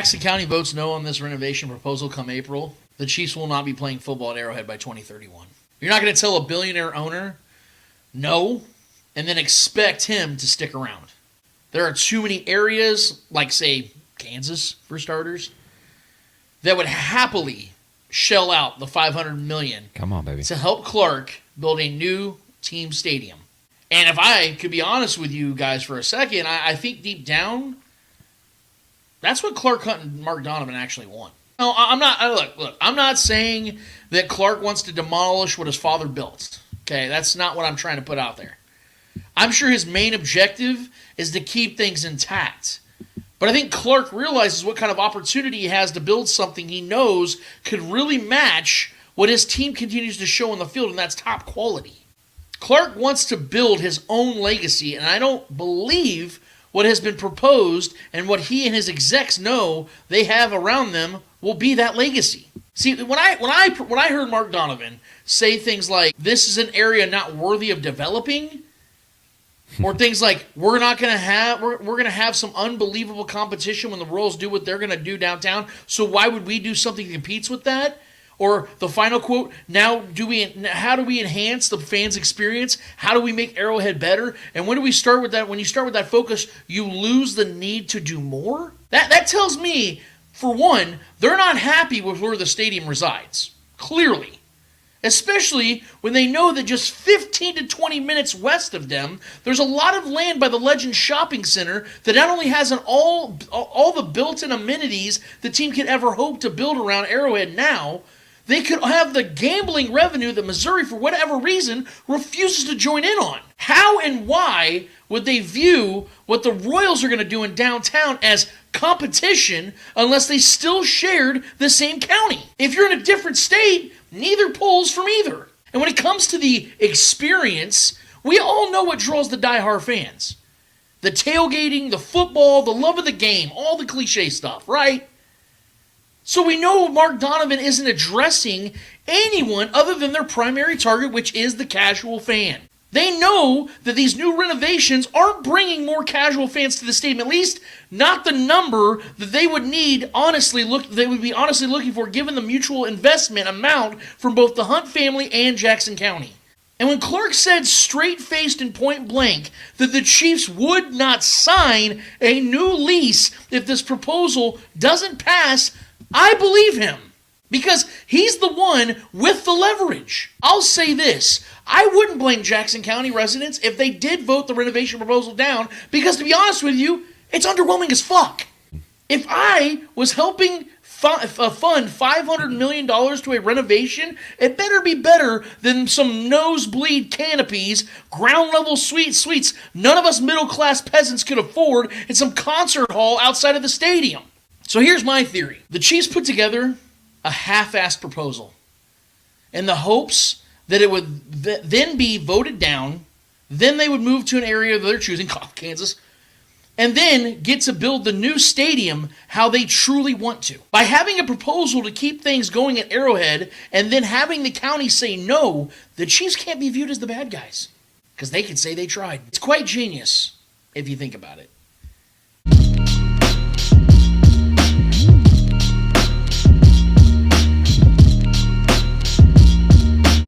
Jackson County votes no on this renovation proposal come April, the Chiefs will not be playing football at Arrowhead by 2031. You're not going to tell a billionaire owner no and then expect him to stick around. There are too many areas, like, say, Kansas, for starters, that would happily shell out the $500 million Come on, baby. to help Clark build a new team stadium. And if I could be honest with you guys for a second, I think deep down, that's what Clark Hunt and Mark Donovan actually want. No, I'm not. Look. I'm not saying that Clark wants to demolish what his father built. Okay, that's not what I'm trying to put out there. I'm sure his main objective is to keep things intact. But I think Clark realizes what kind of opportunity he has to build something he knows could really match what his team continues to show on the field, and that's top quality. Clark wants to build his own legacy, and I don't believe what has been proposed and what he and his execs know they have around them will be that legacy. See, when I heard Mark Donovan say things like, this is an area not worthy of developing, or things like, we're gonna have some unbelievable competition when the Royals do what they're gonna do downtown, so why would we do something that competes with that? Or the final quote, how do we enhance the fans' experience? How do we make Arrowhead better? And when do we start with that? When you start with that focus, you lose the need to do more? That tells me, for one, they're not happy with where the stadium resides. Clearly. Especially when they know that just 15 to 20 minutes west of them, there's a lot of land by the Legends Shopping Center that not only has all the built-in amenities the team could ever hope to build around Arrowhead now, they could have the gambling revenue that Missouri, for whatever reason, refuses to join in on. How and why would they view what the Royals are going to do in downtown as competition unless they still shared the same county? If you're in a different state, neither pulls from either. And when it comes to the experience, we all know what draws the diehard fans. The tailgating, the football, the love of the game, all the cliche stuff, right? So we know Mark Donovan isn't addressing anyone other than their primary target, which is the casual fan. They know that these new renovations aren't bringing more casual fans to the stadium, at least not the number that they would need. They would be honestly looking for, given the mutual investment amount from both the Hunt family and Jackson County. And when Clark said straight-faced and point-blank that the Chiefs would not sign a new lease if this proposal doesn't pass, I believe him, because he's the one with the leverage. I'll say this, I wouldn't blame Jackson County residents if they did vote the renovation proposal down, because to be honest with you, it's underwhelming as fuck. If I was helping fund $500 million to a renovation, it better be better than some nosebleed canopies, ground-level suites none of us middle-class peasants could afford, and some concert hall outside of the stadium. So here's my theory. The Chiefs put together a half-assed proposal in the hopes that it would then be voted down, then they would move to an area of their choosing, Kansas, and then get to build the new stadium how they truly want to. By having a proposal to keep things going at Arrowhead and then having the county say no, the Chiefs can't be viewed as the bad guys because they can say they tried. It's quite genius if you think about it.